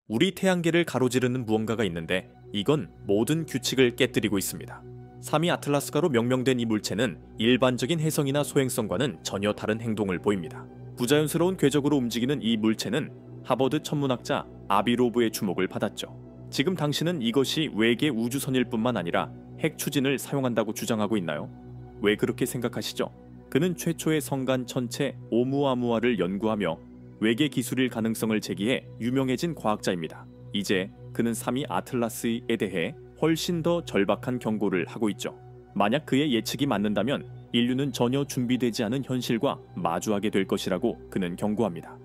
우리 태양계를 가로지르는 무언가가 있는데 이건 모든 규칙을 깨뜨리고 있습니다. 3위 아틀라스가로 명명된 이 물체는 일반적인 혜성이나 소행성과는 전혀 다른 행동을 보입니다. 부자연스러운 궤적으로 움직이는 이 물체는 하버드 천문학자 아비로브의 주목을 받았죠. 지금 당신은 이것이 외계 우주선일 뿐만 아니라 핵 추진을 사용한다고 주장하고 있나요? 왜 그렇게 생각하시죠? 그는 최초의 성간 천체 오umuamua를 연구하며 외계 기술일 가능성을 제기해 유명해진 과학자입니다. 이제 그는 3위 아틀라스에 대해 훨씬 더 절박한 경고를 하고 있죠. 만약 그의 예측이 맞는다면 인류는 전혀 준비되지 않은 현실과 마주하게 될 것이라고 그는 경고합니다.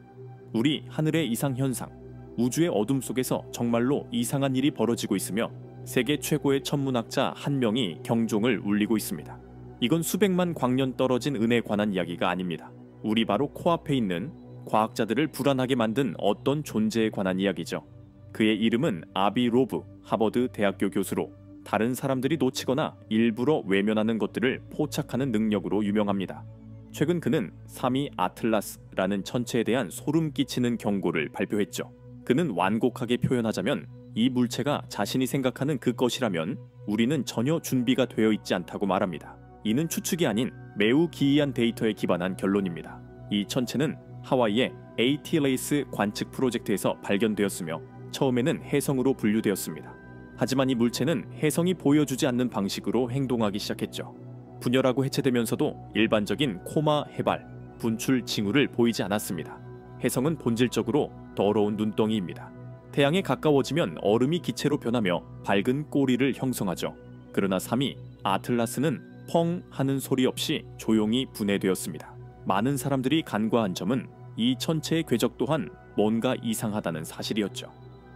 우리 하늘의 이상현상, 우주의 어둠 속에서 정말로 이상한 일이 벌어지고 있으며 세계 최고의 천문학자 한 명이 경종을 울리고 있습니다. 이건 수백만 광년 떨어진 은에 관한 이야기가 아닙니다. 우리 바로 코앞에 있는 과학자들을 불안하게 만든 어떤 존재에 관한 이야기죠. 그의 이름은 아비 로브 하버드 대학교 교수로 다른 사람들이 놓치거나 일부러 외면하는 것들을 포착하는 능력으로 유명합니다. 최근 그는 3위 아틀라스라는 천체에 대한 소름 끼치는 경고를 발표했죠. 그는 완곡하게 표현하자면 이 물체가 자신이 생각하는 그 것이라면 우리는 전혀 준비가 되어 있지 않다고 말합니다. 이는 추측이 아닌 매우 기이한 데이터에 기반한 결론입니다. 이 천체는 하와이의 ATLAS 관측 프로젝트에서 발견되었으며 처음에는 혜성으로 분류되었습니다. 하지만 이 물체는 혜성이 보여주지 않는 방식으로 행동하기 시작했죠. 분열하고 해체되면서도 일반적인 코마 해발, 분출 징후를 보이지 않았습니다. 혜성은 본질적으로 더러운 눈덩이입니다. 태양에 가까워지면 얼음이 기체로 변하며 밝은 꼬리를 형성하죠. 그러나 3위 아틀라스는 펑 하는 소리 없이 조용히 분해되었습니다. 많은 사람들이 간과한 점은 이 천체의 궤적 또한 뭔가 이상하다는 사실이었죠.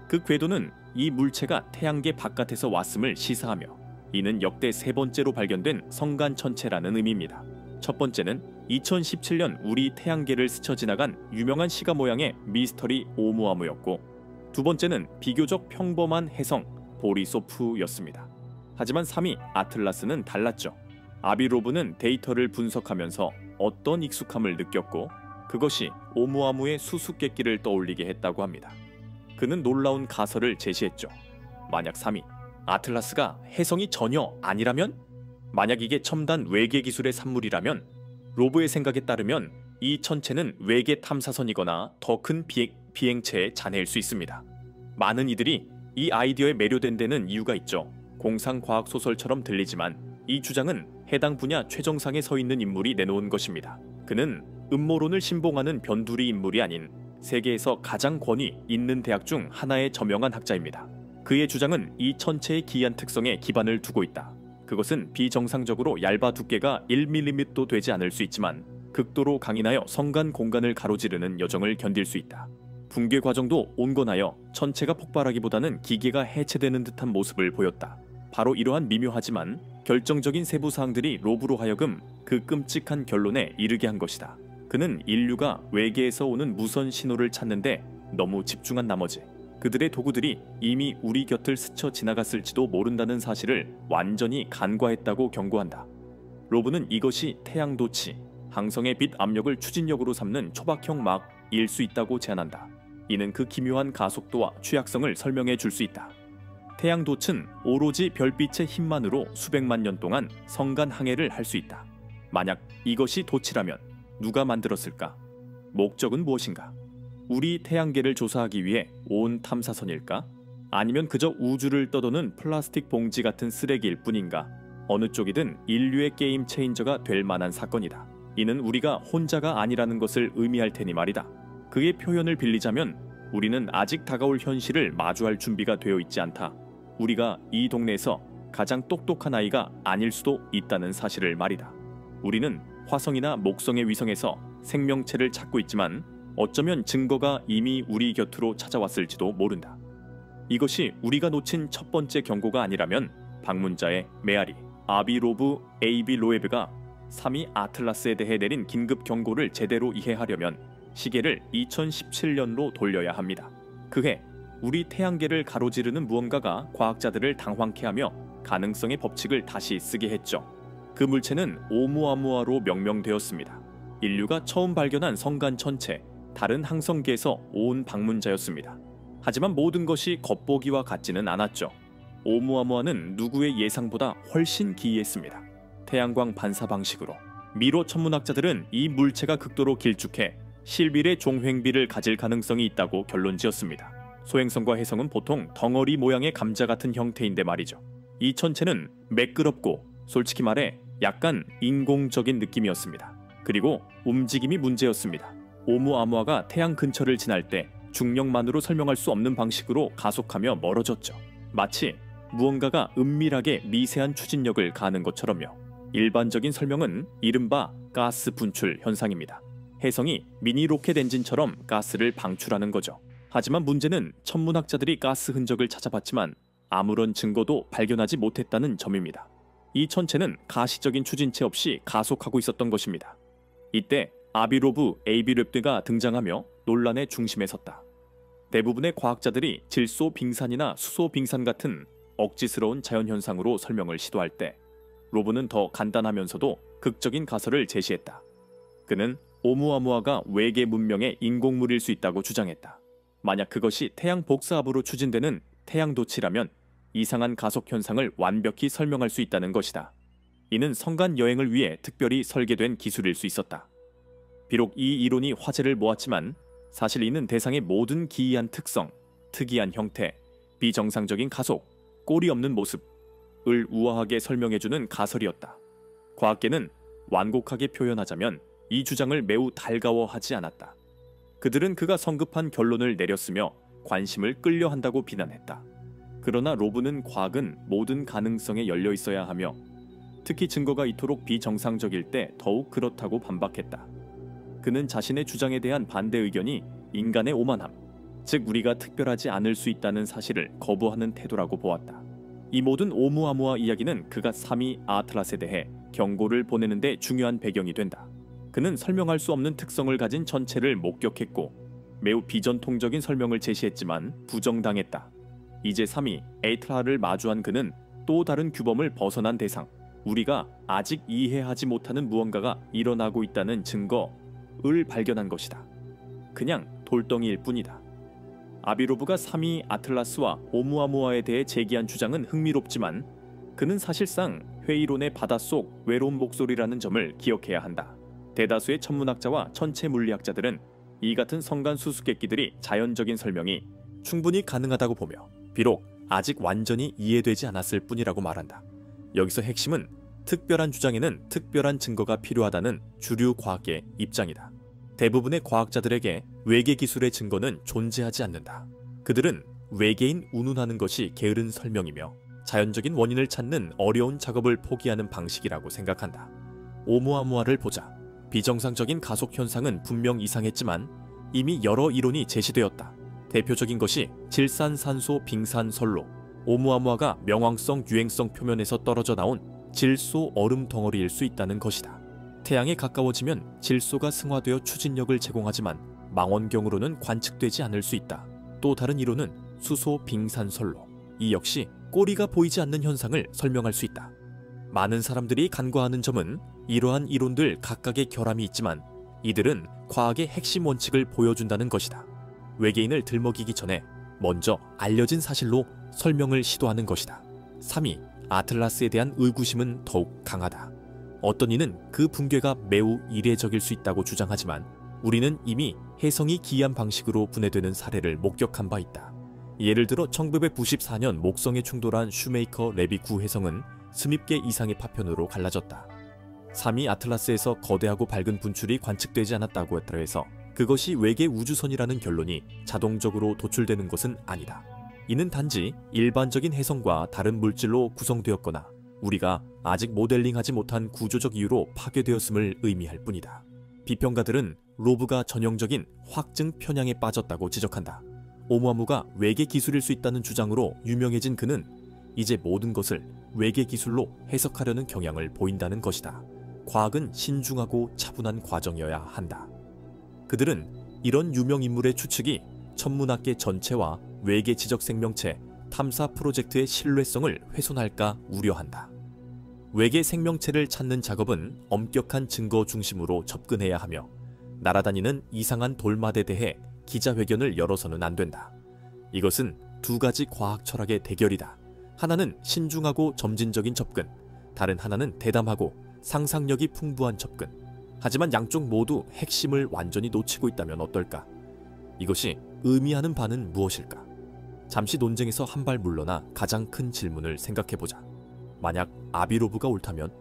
그 궤도는 이 물체가 태양계 바깥에서 왔음을 시사하며 이는 역대 세 번째로 발견된 성간 천체라는 의미입니다. 첫 번째는 2017년 우리 태양계를 스쳐 지나간 유명한 시가 모양의 미스터리 오umuamu였고 두 번째는 비교적 평범한 혜성 보리소프였습니다. 하지만 3위 아틀라스는 달랐죠. 아비로브는 데이터를 분석하면서 어떤 익숙함을 느꼈고 그것이 오umuamu의 수수께끼를 떠올리게 했다고 합니다. 그는 놀라운 가설을 제시했죠. 만약 3위 아틀라스가 혜성이 전혀 아니라면? 만약 이게 첨단 외계 기술의 산물이라면? 로브의 생각에 따르면 이 천체는 외계 탐사선이거나 더 큰 비행체의 잔해일 수 있습니다. 많은 이들이 이 아이디어에 매료된 데는 이유가 있죠. 공상과학소설처럼 들리지만 이 주장은 해당 분야 최정상에 서 있는 인물이 내놓은 것입니다. 그는 음모론을 신봉하는 변두리 인물이 아닌 세계에서 가장 권위 있는 대학 중 하나의 저명한 학자입니다. 그의 주장은 이 천체의 기이한 특성에 기반을 두고 있다. 그것은 비정상적으로 얇아 두께가 1mm도 되지 않을 수 있지만 극도로 강인하여 성간 공간을 가로지르는 여정을 견딜 수 있다. 붕괴 과정도 온건하여 천체가 폭발하기보다는 기계가 해체되는 듯한 모습을 보였다. 바로 이러한 미묘하지만 결정적인 세부 사항들이 로브로 하여금 그 끔찍한 결론에 이르게 한 것이다. 그는 인류가 외계에서 오는 무선 신호를 찾는데 너무 집중한 나머지 그들의 도구들이 이미 우리 곁을 스쳐 지나갔을지도 모른다는 사실을 완전히 간과했다고 경고한다. 로브는 이것이 태양도치, 항성의 빛 압력을 추진력으로 삼는 초박형 막일 수 있다고 제안한다. 이는 그 기묘한 가속도와 취약성을 설명해 줄 수 있다. 태양도치는 오로지 별빛의 힘만으로 수백만 년 동안 성간 항해를 할 수 있다. 만약 이것이 도치라면 누가 만들었을까? 목적은 무엇인가? 우리 태양계를 조사하기 위해 온 탐사선일까? 아니면 그저 우주를 떠도는 플라스틱 봉지 같은 쓰레기일 뿐인가? 어느 쪽이든 인류의 게임 체인저가 될 만한 사건이다. 이는 우리가 혼자가 아니라는 것을 의미할 테니 말이다. 그의 표현을 빌리자면 우리는 아직 다가올 현실을 마주할 준비가 되어 있지 않다. 우리가 이 동네에서 가장 똑똑한 아이가 아닐 수도 있다는 사실을 말이다. 우리는 화성이나 목성의 위성에서 생명체를 찾고 있지만 어쩌면 증거가 이미 우리 곁으로 찾아왔을지도 모른다. 이것이 우리가 놓친 첫 번째 경고가 아니라면 방문자의 메아리, 아비로브 에이비 로에브가 3위 아틀라스에 대해 내린 긴급 경고를 제대로 이해하려면 시계를 2017년로 돌려야 합니다. 그해 우리 태양계를 가로지르는 무언가가 과학자들을 당황케 하며 가능성의 법칙을 다시 쓰게 했죠. 그 물체는 오umuamua로 명명되었습니다. 인류가 처음 발견한 성간 천체, 다른 항성계에서 온 방문자였습니다. 하지만 모든 것이 겉보기와 같지는 않았죠. 오umu아무아는 누구의 예상보다 훨씬 기이했습니다. 태양광 반사 방식으로 미로 천문학자들은 이 물체가 극도로 길쭉해 실빌의 종횡비를 가질 가능성이 있다고 결론지었습니다. 소행성과 혜성은 보통 덩어리 모양의 감자 같은 형태인데 말이죠. 이 천체는 매끄럽고 솔직히 말해 약간 인공적인 느낌이었습니다. 그리고 움직임이 문제였습니다. 오umu아무아가 태양 근처를 지날 때 중력만으로 설명할 수 없는 방식으로 가속하며 멀어졌죠. 마치 무언가가 은밀하게 미세한 추진력을 가하는 것처럼요. 일반적인 설명은 이른바 가스 분출 현상입니다. 혜성이 미니 로켓 엔진처럼 가스를 방출하는 거죠. 하지만 문제는 천문학자들이 가스 흔적을 찾아봤지만 아무런 증거도 발견하지 못했다는 점입니다. 이 천체는 가시적인 추진체 없이 가속하고 있었던 것입니다. 이때 아비로브 에이비랩드가 등장하며 논란의 중심에 섰다. 대부분의 과학자들이 질소 빙산이나 수소 빙산 같은 억지스러운 자연현상으로 설명을 시도할 때 로브는 더 간단하면서도 극적인 가설을 제시했다. 그는 오umu아무아가 외계 문명의 인공물일 수 있다고 주장했다. 만약 그것이 태양 복사압으로 추진되는 태양도치라면 이상한 가속 현상을 완벽히 설명할 수 있다는 것이다. 이는 성간 여행을 위해 특별히 설계된 기술일 수 있었다. 비록 이 이론이 화제를 모았지만 사실 이는 대상의 모든 기이한 특성, 특이한 형태, 비정상적인 가속, 꼴이 없는 모습을 우아하게 설명해주는 가설이었다. 과학계는 완곡하게 표현하자면 이 주장을 매우 달가워하지 않았다. 그들은 그가 성급한 결론을 내렸으며 관심을 끌려 한다고 비난했다. 그러나 로브는 과학은 모든 가능성에 열려 있어야 하며 특히 증거가 이토록 비정상적일 때 더욱 그렇다고 반박했다. 그는 자신의 주장에 대한 반대 의견이 인간의 오만함, 즉 우리가 특별하지 않을 수 있다는 사실을 거부하는 태도라고 보았다. 이 모든 오umu아무아 이야기는 그가 3위 아틀라스에 대해 경고를 보내는 데 중요한 배경이 된다. 그는 설명할 수 없는 특성을 가진 천체를 목격했고 매우 비전통적인 설명을 제시했지만 부정당했다. 이제 3위 에이트라를 마주한 그는 또 다른 규범을 벗어난 대상, 우리가 아직 이해하지 못하는 무언가가 일어나고 있다는 증거를 발견한 것이다. 그냥 돌덩이일 뿐이다. 아비로브가 3위 아틀라스와 오umu아무아에 대해 제기한 주장은 흥미롭지만 그는 사실상 회의론의 바닷속 외로운 목소리라는 점을 기억해야 한다. 대다수의 천문학자와 천체 물리학자들은 이 같은 성간 수수께끼들이 자연적인 설명이 충분히 가능하다고 보며 비록 아직 완전히 이해되지 않았을 뿐이라고 말한다. 여기서 핵심은 특별한 주장에는 특별한 증거가 필요하다는 주류 과학의 입장이다. 대부분의 과학자들에게 외계 기술의 증거는 존재하지 않는다. 그들은 외계인 운운하는 것이 게으른 설명이며 자연적인 원인을 찾는 어려운 작업을 포기하는 방식이라고 생각한다. 오umu아무아를 보자. 비정상적인 가속 현상은 분명 이상했지만 이미 여러 이론이 제시되었다. 대표적인 것이 질산산소 빙산설로, 오umu아무아가 명왕성 유행성 표면에서 떨어져 나온 질소 얼음 덩어리일 수 있다는 것이다. 태양에 가까워지면 질소가 승화되어 추진력을 제공하지만 망원경으로는 관측되지 않을 수 있다. 또 다른 이론은 수소 빙산설로, 이 역시 꼬리가 보이지 않는 현상을 설명할 수 있다. 많은 사람들이 간과하는 점은 이러한 이론들 각각의 결함이 있지만 이들은 과학의 핵심 원칙을 보여준다는 것이다. 외계인을 들먹이기 전에 먼저 알려진 사실로 설명을 시도하는 것이다. 3위 아틀라스에 대한 의구심은 더욱 강하다. 어떤 이는 그 붕괴가 매우 이례적일 수 있다고 주장하지만 우리는 이미 혜성이 기이한 방식으로 분해되는 사례를 목격한 바 있다. 예를 들어 1994년 목성에 충돌한 슈메이커 레비 9혜성은 스밉계 이상의 파편으로 갈라졌다. 3위 아틀라스에서 거대하고 밝은 분출이 관측되지 않았다고 했더라 해서 그것이 외계 우주선이라는 결론이 자동적으로 도출되는 것은 아니다. 이는 단지 일반적인 혜성과 다른 물질로 구성되었거나 우리가 아직 모델링하지 못한 구조적 이유로 파괴되었음을 의미할 뿐이다. 비평가들은 로브가 전형적인 확증 편향에 빠졌다고 지적한다. 오umu아무아가 외계 기술일 수 있다는 주장으로 유명해진 그는 이제 모든 것을 외계 기술로 해석하려는 경향을 보인다는 것이다. 과학은 신중하고 차분한 과정이어야 한다. 그들은 이런 유명 인물의 추측이 천문학계 전체와 외계 지적 생명체 탐사 프로젝트의 신뢰성을 훼손할까 우려한다. 외계 생명체를 찾는 작업은 엄격한 증거 중심으로 접근해야 하며 날아다니는 이상한 돌맛에 대해 기자회견을 열어서는 안 된다. 이것은 두 가지 과학 철학의 대결이다. 하나는 신중하고 점진적인 접근, 다른 하나는 대담하고 상상력이 풍부한 접근. 하지만 양쪽 모두 핵심을 완전히 놓치고 있다면 어떨까? 이것이 의미하는 바는 무엇일까? 잠시 논쟁에서 한 발 물러나 가장 큰 질문을 생각해보자. 만약 아비로브가 옳다면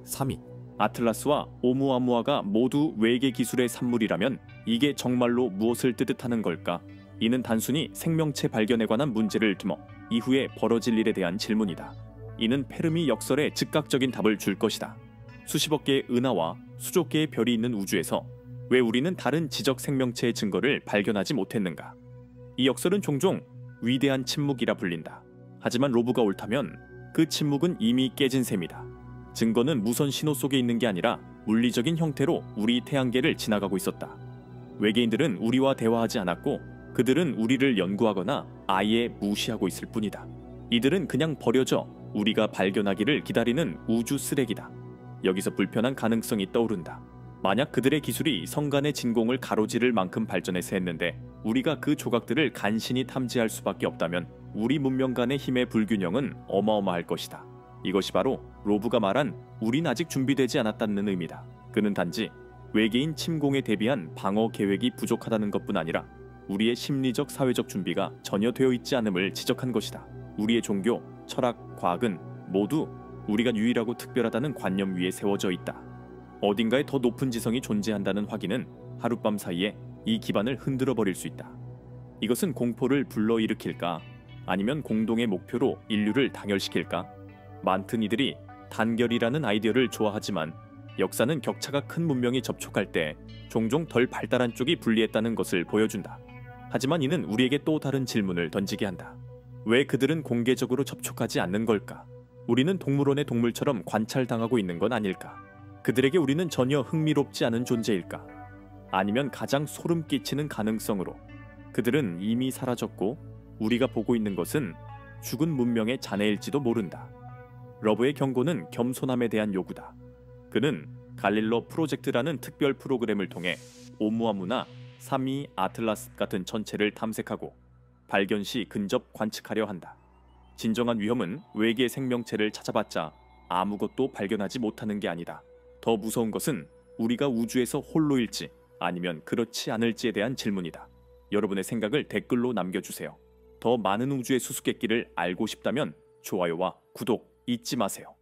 3위 아틀라스와 오umuamua 모두 외계 기술의 산물이라면 이게 정말로 무엇을 뜻하는 걸까? 이는 단순히 생명체 발견에 관한 문제를 두며 이후에 벌어질 일에 대한 질문이다. 이는 페르미 역설에 즉각적인 답을 줄 것이다. 수십억 개의 은하와 수조 개의 별이 있는 우주에서 왜 우리는 다른 지적 생명체의 증거를 발견하지 못했는가? 이 역설은 종종 위대한 침묵이라 불린다. 하지만 로브가 옳다면 그 침묵은 이미 깨진 셈이다. 증거는 무선 신호 속에 있는 게 아니라 물리적인 형태로 우리 태양계를 지나가고 있었다. 외계인들은 우리와 대화하지 않았고 그들은 우리를 연구하거나 아예 무시하고 있을 뿐이다. 이들은 그냥 버려져 우리가 발견하기를 기다리는 우주 쓰레기다. 여기서 불편한 가능성이 떠오른다. 만약 그들의 기술이 성간의 진공을 가로지를 만큼 발전해서 했는데 우리가 그 조각들을 간신히 탐지할 수밖에 없다면 우리 문명 간의 힘의 불균형은 어마어마할 것이다. 이것이 바로 로브가 말한 우린 아직 준비되지 않았다는 의미다. 그는 단지 외계인 침공에 대비한 방어 계획이 부족하다는 것뿐 아니라 우리의 심리적 사회적 준비가 전혀 되어 있지 않음을 지적한 것이다. 우리의 종교, 철학, 과학은 모두 우리가 유일하고 특별하다는 관념 위에 세워져 있다. 어딘가에 더 높은 지성이 존재한다는 확인은 하룻밤 사이에 이 기반을 흔들어 버릴 수 있다. 이것은 공포를 불러일으킬까? 아니면 공동의 목표로 인류를 단결시킬까? 많은 이들이 단결이라는 아이디어를 좋아하지만 역사는 격차가 큰 문명이 접촉할 때 종종 덜 발달한 쪽이 불리했다는 것을 보여준다. 하지만 이는 우리에게 또 다른 질문을 던지게 한다. 왜 그들은 공개적으로 접촉하지 않는 걸까? 우리는 동물원의 동물처럼 관찰당하고 있는 건 아닐까? 그들에게 우리는 전혀 흥미롭지 않은 존재일까? 아니면 가장 소름 끼치는 가능성으로 그들은 이미 사라졌고 우리가 보고 있는 것은 죽은 문명의 잔해일지도 모른다. 러브의 경고는 겸손함에 대한 요구다. 그는 갈릴로 프로젝트라는 특별 프로그램을 통해 오umuamua, 3위 아틀라스 같은 천체를 탐색하고 발견 시 근접 관측하려 한다. 진정한 위험은 외계 생명체를 찾아봤자 아무것도 발견하지 못하는 게 아니다. 더 무서운 것은 우리가 우주에서 홀로일지 아니면 그렇지 않을지에 대한 질문이다. 여러분의 생각을 댓글로 남겨주세요. 더 많은 우주의 수수께끼를 알고 싶다면 좋아요와 구독 잊지 마세요.